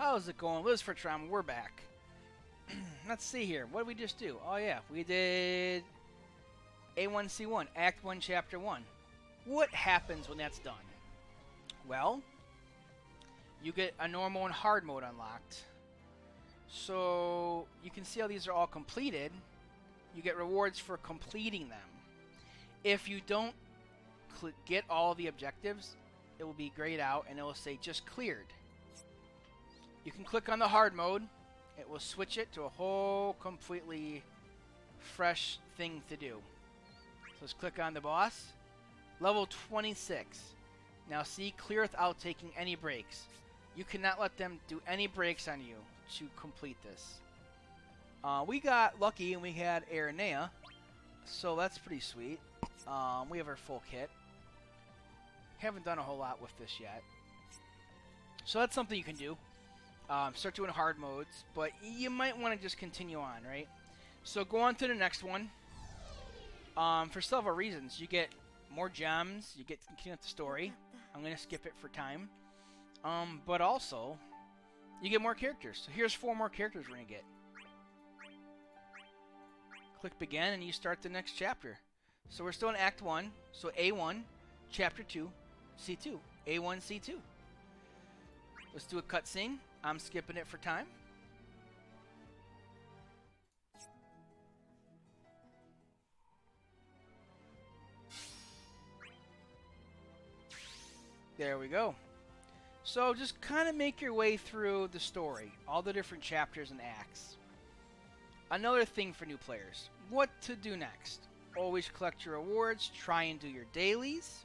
How's it going? Liz for Trauma, we're back. Let's see here. What did we just do? Oh yeah, we did A1C1, Act 1, Chapter 1. What happens when that's done? Well, you get a normal and hard mode unlocked. So you can see how these are all completed. You get rewards for completing them. If you don't get all the objectives, it will be grayed out and it will say just cleared. You can click on the hard mode. It will switch it to a whole completely fresh thing to do. So let's click on the boss. Level 26. Now see, clear without taking any breaks. You cannot let them do any breaks on you to complete this. We got lucky and we had Aranea, so that's pretty sweet. We have our full kit. Haven't done a whole lot with this yet. So that's something you can do. Start doing hard modes, but you might want to just continue on, right? So go on to the next one. For several reasons. You get more gems, you get to continue the story. I'm going to skip it for time. But also, you get more characters. So here's 4 more characters we're going to get. Click begin and you start the next chapter. So we're still in Act 1. So A1, Chapter 2, C2. A1, C2. Let's do a cutscene. I'm skipping it for time. There we go. So just kind of make your way through the story, all the different chapters and acts. Another thing for new players, what to do next. Always collect your rewards, try and do your dailies.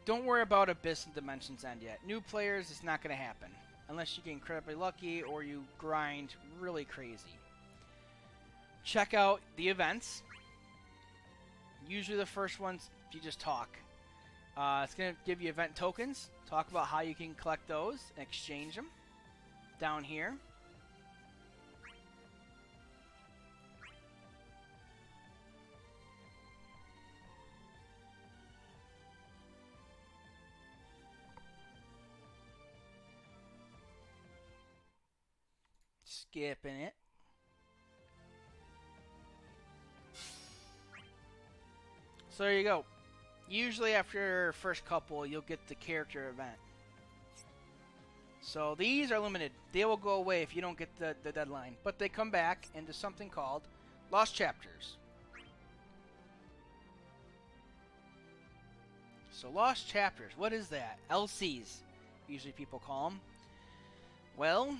Don't worry about Abyss and Dimensions End yet. New players, it's not going to happen. Unless you get incredibly lucky or you grind really crazy. Check out the events. Usually the first ones, you just talk. It's going to give you event tokens. Talk about how you can collect those and exchange them. Down here. Skipping it. So there you go. Usually after first couple, you'll get the character event. So these are limited. They will go away if you don't get the deadline. But they come back into something called Lost Chapters. So Lost Chapters, what is that? LCs, usually people call them. Well,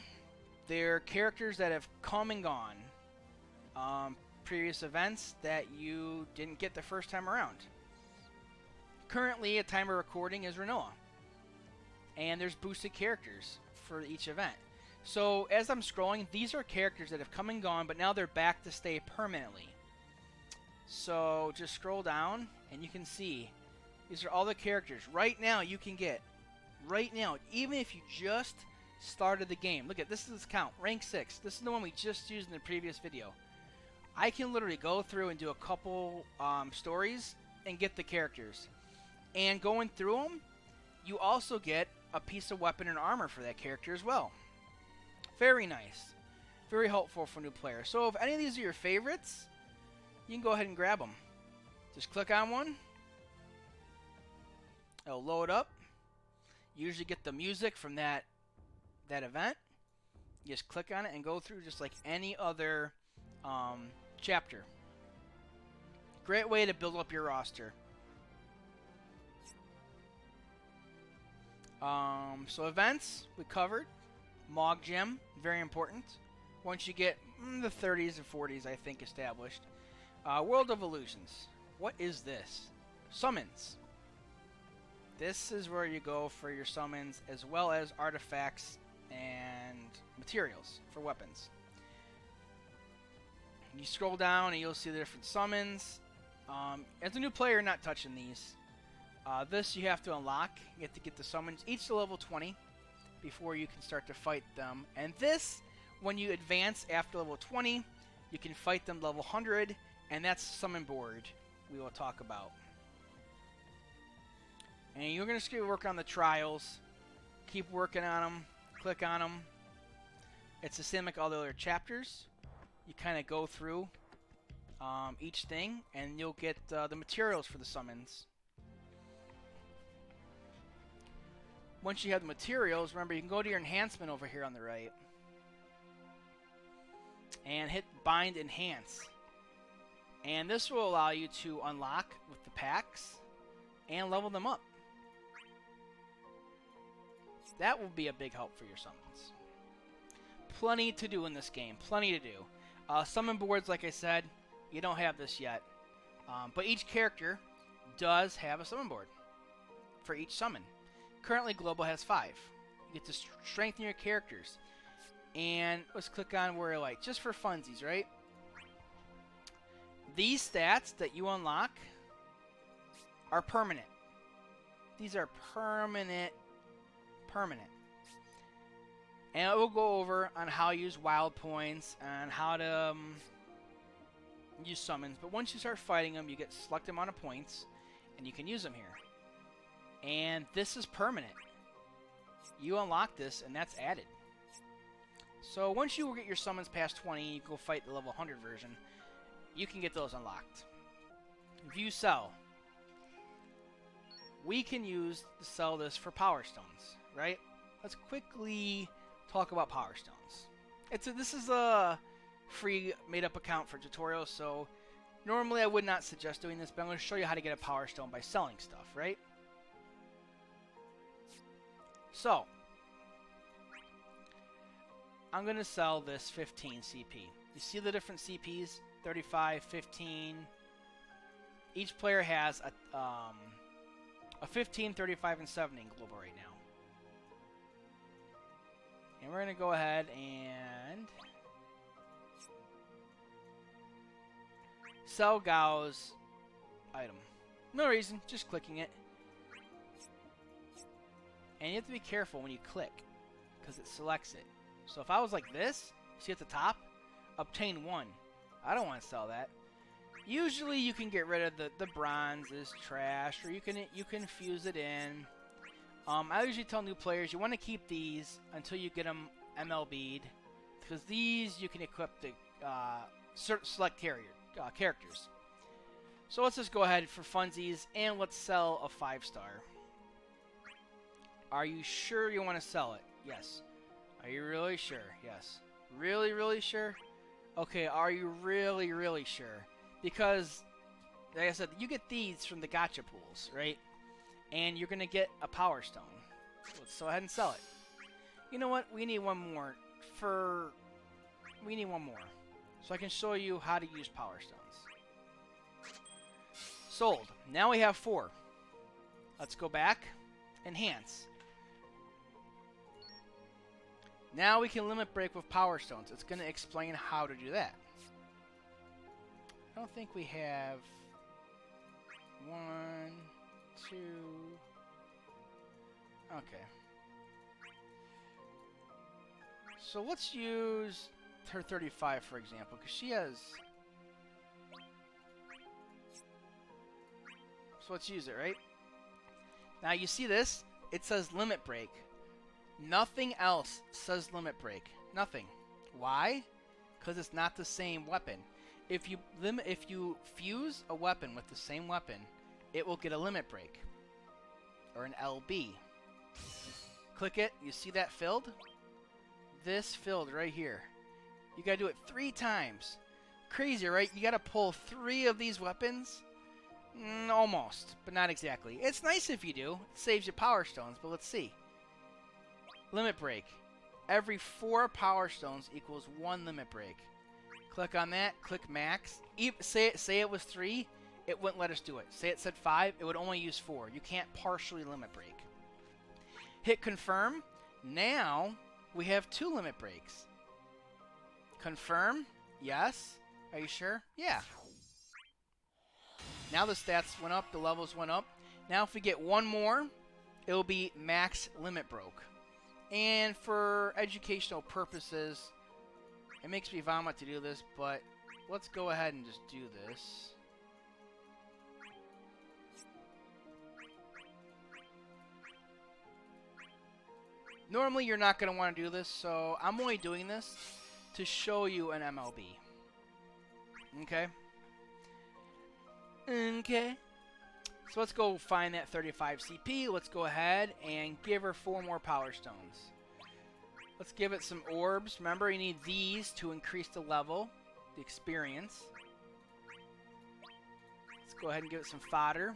they're characters that have come and gone. Previous events that you didn't get the first time around. Currently, at time of recording is Renoa. And there's boosted characters for each event. So, as I'm scrolling, these are characters that have come and gone, but now they're back to stay permanently. So, just scroll down, and you can see, these are all the characters. Right now, you can get, right now, even if you just started the game. Look at this, is count, rank 6. This is the one we just used in the previous video. I can literally go through and do a couple stories and get the characters. And going through them, you also get a piece of weapon and armor for that character as well. Very nice. Very helpful for new players. So if any of these are your favorites, you can go ahead and grab them. Just click on one. It'll load up. You usually get the music from that event. You just click on it and go through just like any other chapter. Great way to build up your roster. So events, we covered. Mog Gem, very important. Once you get the 30s and 40s, I think, established. World of Illusions. What is this? Summons. This is where you go for your summons, as well as artifacts and materials for weapons. You scroll down and you'll see the different summons. As a new player, you're not touching these. This you have to unlock. You have to get the summons each to level 20 before you can start to fight them. And this, when you advance after level 20, you can fight them level 100, and that's summon board we will talk about. And you're going to work on the trials. keep working on them. Click on them. It's the same like all the other chapters. You kind of go through each thing, and you'll get the materials for the summons. Once you have the materials, remember you can go to your enhancement over here on the right and hit Bind Enhance. And this will allow you to unlock with the packs and level them up. That will be a big help for your summons. Plenty to do in this game. Plenty to do. Summon boards, like I said, you don't have this yet. But each character does have a summon board for each summon. Currently, Global has 5. You get to strengthen your characters. And let's click on Warrior Light, just for funsies, right? These stats that you unlock are permanent. These are permanent. And it will go over on how to use wild points and how to use summons. But once you start fighting them, you get select amount of points, and you can use them here. And this is permanent. You unlock this, and that's added. So once you get your summons past 20, you go fight the level 100 version, you can get those unlocked. View Sell. We can sell this for Power Stones, right? Let's quickly talk about Power Stones. This is a free made-up account for tutorials, so normally I would not suggest doing this, but I'm going to show you how to get a Power Stone by selling stuff, right? So, I'm going to sell this 15 CP. You see the different CPs? 35, 15. Each player has a 15, 35, and 70 in Global right now. And we're going to go ahead and sell Gao's item. No reason, just clicking it. And you have to be careful when you click, because it selects it. So if I was like this, see at the top, obtain 1. I don't want to sell that. Usually you can get rid of the bronze is trash, or you can fuse it in. I usually tell new players you want to keep these until you get them MLB'd, because these you can equip the select characters. So let's just go ahead for funsies and let's sell a 5-star. Are you sure you want to sell it? Yes. Are you really sure? Yes. Really, really sure? Okay, are you really, really sure? Because, like I said, you get these from the gacha pools, right? And you're going to get a Power Stone. So let's go ahead and sell it. You know what? We need one more. We need one more. So I can show you how to use Power Stones. Sold. Now we have 4. Let's go back. Enhance. Now we can limit break with Power Stones. It's going to explain how to do that. I don't think we have 1, 2. Okay. So let's use her 35, for example, because she has... So let's use it, right? Now you see this? It says limit break. Nothing else says limit break. Nothing. Why? Because it's not the same weapon. If you fuse a weapon with the same weapon, it will get a limit break. Or an LB. Click it. You see that filled? This filled right here. You gotta do it 3 times. Crazy, right? You gotta pull 3 of these weapons? Almost, but not exactly. It's nice if you do. It saves you Power Stones, but let's see. Limit break. Every 4 Power Stones equals 1 limit break. Click on that. Click max. Say it was 3. It wouldn't let us do it. Say it said 5. It would only use 4. You can't partially limit break. Hit confirm. Now we have 2 limit breaks. Confirm. Yes. Are you sure? Yeah. Now the stats went up. The levels went up. Now if we get 1 more, it will be max limit broke. And for educational purposes, it makes me vomit to do this, but let's go ahead and just do this. Normally, you're not going to want to do this, so I'm only doing this to show you an MLB. Okay? Okay. So let's go find that 35 CP. Let's go ahead and give her 4 more Power Stones. Let's give it some orbs. Remember, you need these to increase the level, the experience. Let's go ahead and give it some fodder.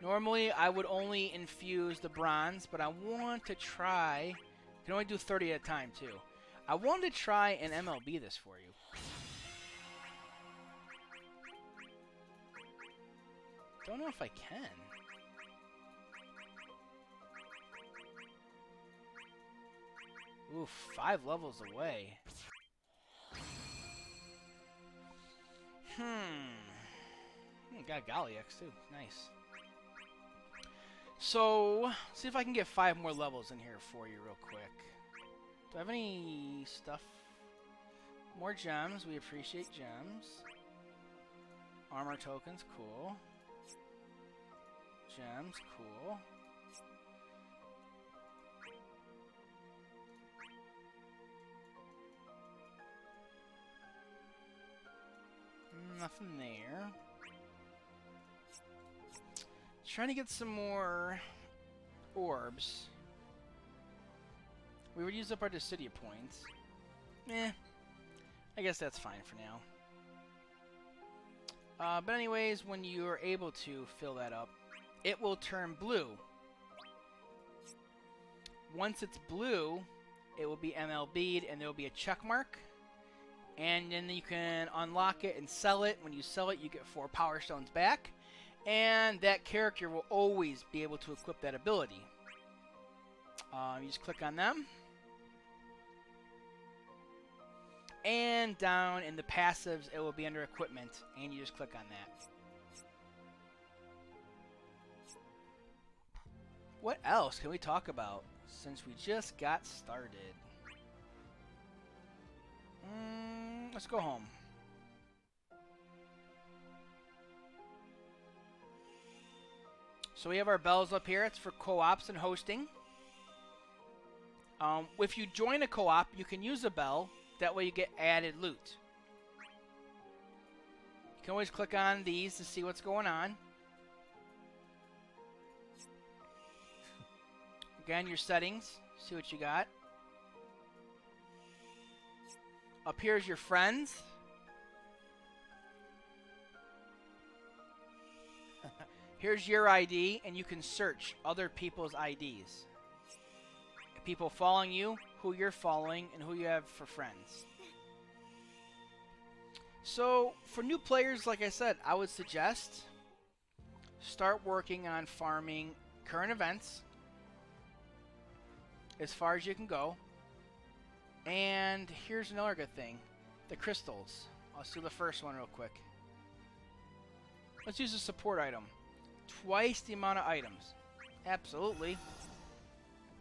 Normally, I would only infuse the bronze, but I want to try... You can only do 30 at a time, too. I wanted to try an MLB this for you. Don't know if I can. Ooh, 5 levels away. Got Galliax, too. Nice. So, see if I can get 5 more levels in here for you real quick. Do I have any stuff? More gems. We appreciate gems. Armor tokens. Cool. Gems. Cool. Nothing there. Trying to get some more orbs. We would use up our Dissidia points. I guess that's fine for now. But anyways, when you are able to fill that up, it will turn blue. Once it's blue, it will be MLB'd and there will be a check mark. And then you can unlock it and sell it. When you sell it, you get 4 Power Stones back. And that character will always be able to equip that ability. You just click on them. And down in the passives, it will be under equipment. And you just click on that. What else can we talk about since we just got started? Let's go home. So we have our bells up here. It's for co-ops and hosting. If you join a co-op, you can use a bell. That way you get added loot. You can always click on these to see what's going on. Again, your settings. See what you got. Up here is your friends. Here's your ID, and you can search other people's IDs. People following you, who you're following, and who you have for friends. So, for new players, like I said, I would suggest start working on farming current events as far as you can go. And here's another good thing. The crystals. Let's do the first one real quick. Let's use a support item. Twice the amount of items. Absolutely.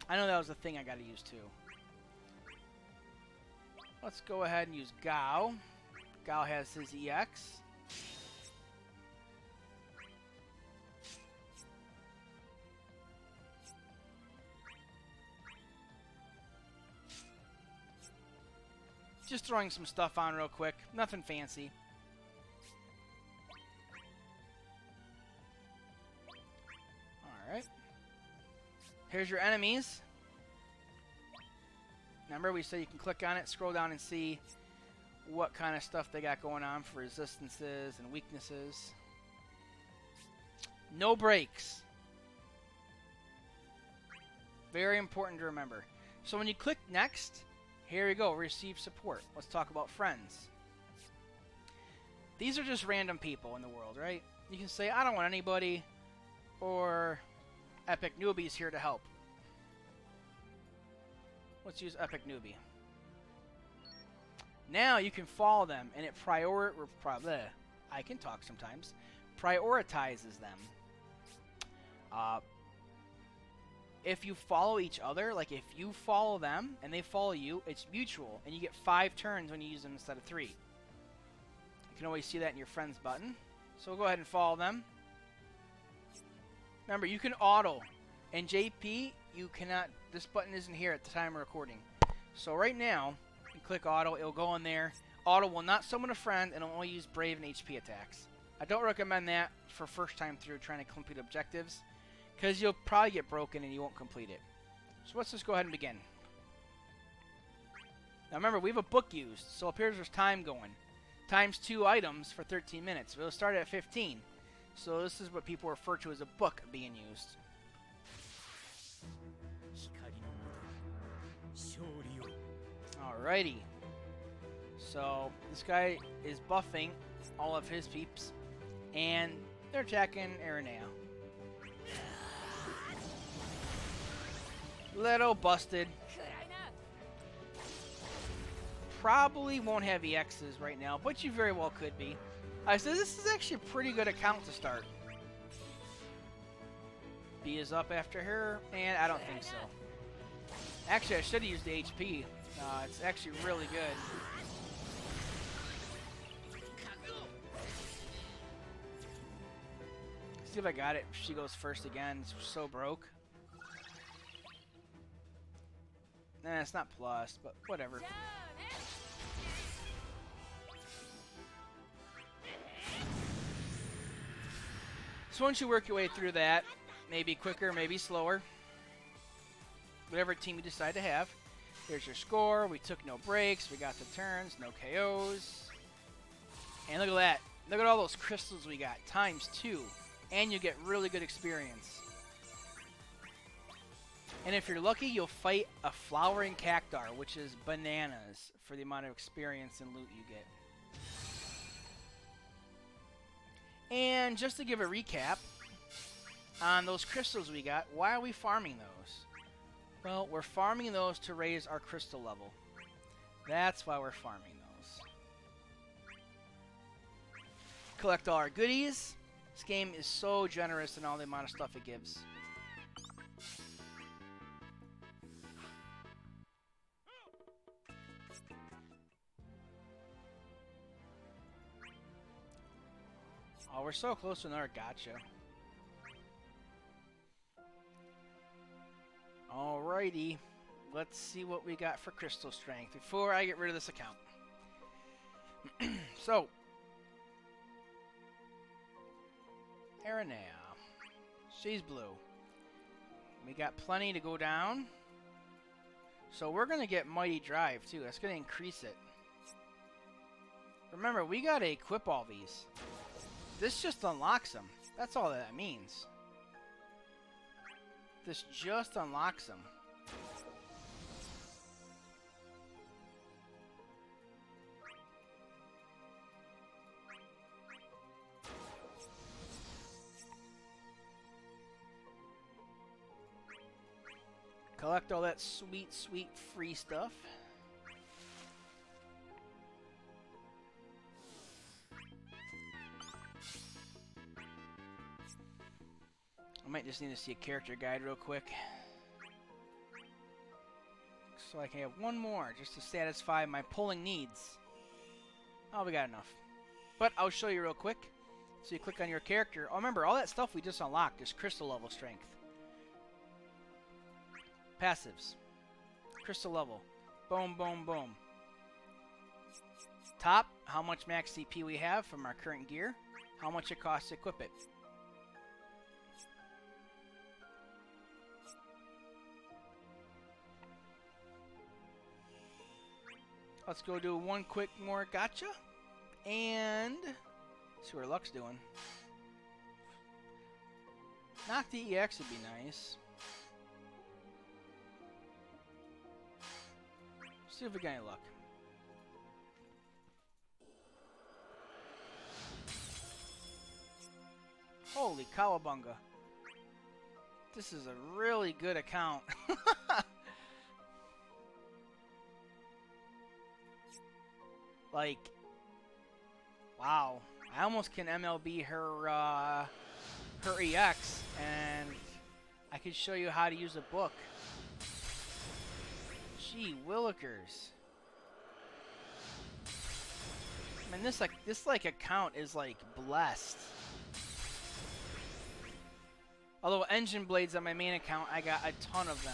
I know that was the thing I got to use too. Let's go ahead and use Gao. Gao has his EX. Just throwing some stuff on real quick. Nothing fancy. Alright. Here's your enemies. Remember, we said you can click on it, scroll down and see what kind of stuff they got going on for resistances and weaknesses. No breaks. Very important to remember. So when you click next, here we go, receive support. Let's talk about friends. These are just random people in the world, right? You can say, I don't want anybody, or Epic Newbie's here to help. Let's use Epic Newbie. Now you can follow them, and it I can talk sometimes. Prioritizes them. If you follow each other, like if you follow them and they follow you, it's mutual, and you get 5 turns when you use them instead of 3. You can always see that in your friends button. So we'll go ahead and follow them. Remember, you can auto. And JP, you cannot, this button isn't here at the time of recording. So right now, you click auto, it'll go in there. Auto will not summon a friend, and it'll only use brave and HP attacks. I don't recommend that for first time through trying to complete objectives, because you'll probably get broken and you won't complete it. So let's just go ahead and begin. Now remember, we have a book used, so it appears there's time going. Times 2 items for 13 minutes. It'll start at 15. So this is what people refer to as a book being used. Alrighty. So this guy is buffing all of his peeps, and they're attacking Aranea. Little busted. Probably won't have EXs right now, but you very well could be. So this is actually a pretty good account to start. B is up after her, and I don't think so. Actually, I should have used the HP. It's actually really good. See if I got it. She goes first again. It's so broke. Nah, it's not plus, but whatever. So once you work your way through that, maybe quicker, maybe slower, whatever team you decide to have. Here's your score. We took no breaks. We got the turns, no KOs. And look at that. Look at all those crystals we got. Times 2. And you get really good experience. And if you're lucky, you'll fight a flowering cactar, which is bananas for the amount of experience and loot you get. And just to give a recap on those crystals we got, why are we farming those? Well, we're farming those to raise our crystal level. That's why we're farming those. Collect all our goodies. This game is so generous in all the amount of stuff it gives. Oh, we're so close to another gotcha. Alrighty, let's see what we got for crystal strength before I get rid of this account. So, Aranea, she's blue. We got plenty to go down. So we're going to get Mighty Drive too. That's going to increase it. Remember, we got to equip all these. This just unlocks them. That's all that means. This just unlocks them. Collect all that sweet, sweet free stuff. I might just need to see a character guide real quick. So I can have one more just to satisfy my pulling needs. Oh, we got enough. But I'll show you real quick. So you click on your character. Oh, remember, all that stuff we just unlocked is crystal level strength. Passives. Crystal level. Boom, boom, boom. Top, how much max CP we have from our current gear. How much it costs to equip it. Let's go do one quick more gotcha. And see what luck's doing. Knock the EX would be nice. See if we got any luck. Holy cowabunga. This is a really good account. Like, wow. I almost can MLB her her EX, and I can show you how to use a book. Gee willikers. I mean, this account is like blessed. Although engine blades on my main account, I got a ton of them.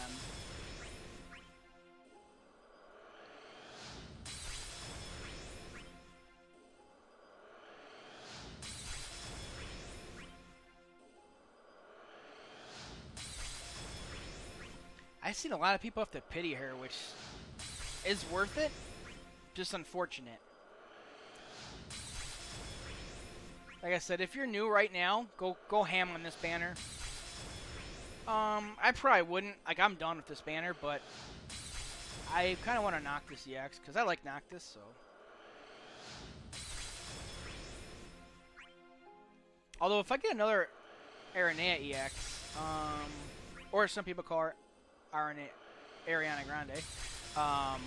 I've seen a lot of people have to pity her, which is worth it. Just unfortunate. Like I said, if you're new right now, go ham on this banner. I probably wouldn't. Like, I'm done with this banner, but I kind of want to knock this EX because I like Noctis, so. Although if I get another Aranea EX, or some people call her Ariana Grande, I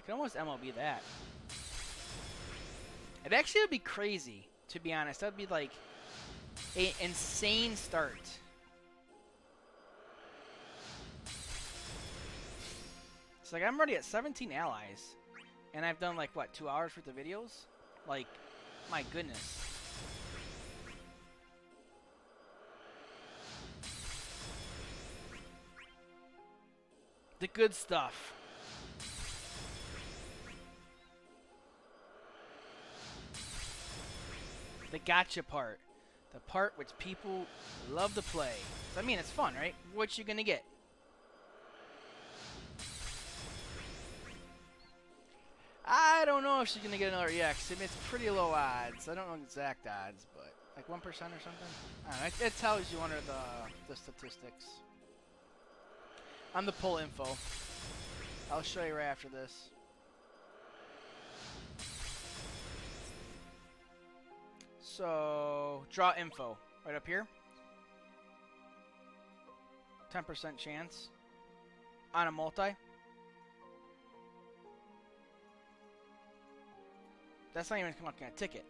can almost MLB that. It actually would be crazy, to be honest. That would be like an insane start. It's like I'm already at 17 allies, and I've done like what, 2 hours worth of videos? Like, my goodness. The good stuff. The gotcha part. The part which people love to play. I mean, it's fun, right? What you gonna get? I don't know if she's gonna get another EX. I mean, it's pretty low odds. I don't know exact odds, but like 1% or something. I don't know. It tells you under the statistics. On the pull info. I'll show you right after this. So, draw info. Right up here. 10% chance. On a multi. That's not even coming up on a ticket.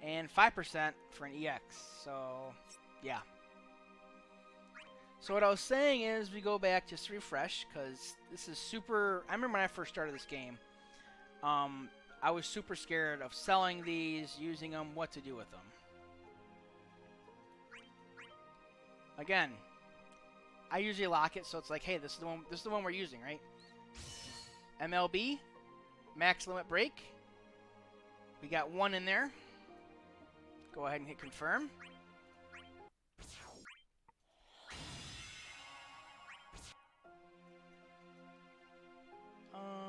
And 5% for an EX. So, yeah. So what I was saying is we go back just to refresh, because this is super. I remember when I first started this game, I was super scared of selling these, using them, what to do with them. Again, I usually lock it, so it's like, hey, this is the one. This is the one we're using, right? MLB, max limit break. We got one in there. Go ahead and hit confirm.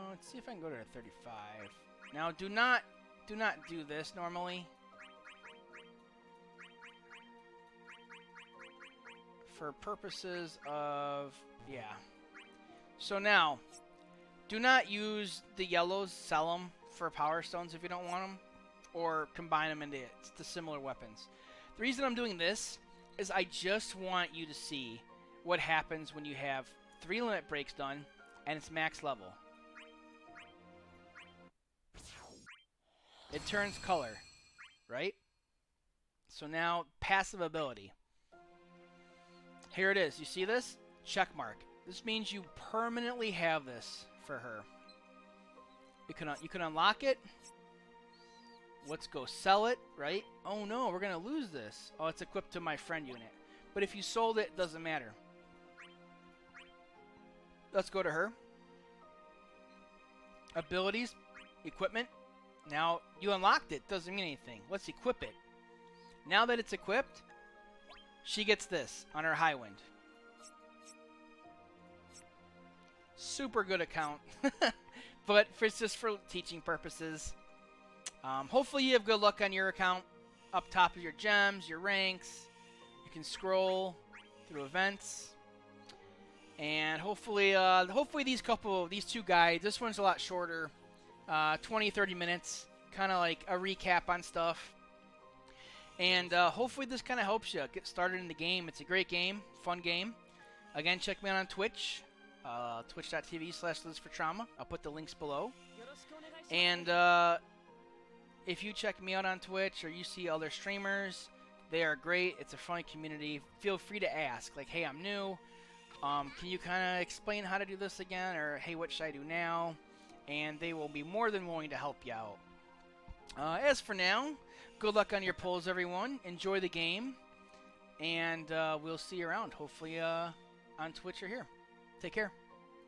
Let's see if I can go to 35. Now, do not do this normally. For purposes of, yeah. So now, do not use the yellows, sell them for power stones if you don't want them, or combine them into the similar weapons. The reason I'm doing this is I just want you to see what happens when you have 3 limit breaks done and it's max level. It turns color, right? So now, passive ability. Here it is. You see this? Check mark. This means you permanently have this for her. You can unlock it. Let's go sell it, right? Oh no, we're going to lose this. Oh, it's equipped to my friend unit. But if you sold it, it doesn't matter. Let's go to her. Abilities, equipment. Now, you unlocked it. Doesn't mean anything. Let's equip it. Now that it's equipped, she gets this on her high wind. Super good account. But it's just for teaching purposes. Hopefully you have good luck on your account. Up top of your gems, your ranks. You can scroll through events. And hopefully these two guides, this one's a lot shorter. 20-30 minutes, kind of like a recap on stuff, and hopefully this kind of helps you get started in the game. It's a great game, fun game. Again, check me out on Twitch, twitch.tv/LizForTrauma. I'll put the links below. And if you check me out on Twitch or you see other streamers, they are great. It's a funny community. Feel free to ask, like, hey, I'm new, can you kind of explain how to do this again, or hey, what should I do now? And they will be more than willing to help you out. As for now, Good luck on your polls, everyone. Enjoy the game. And we'll see you around, hopefully on Twitch or here. Take care.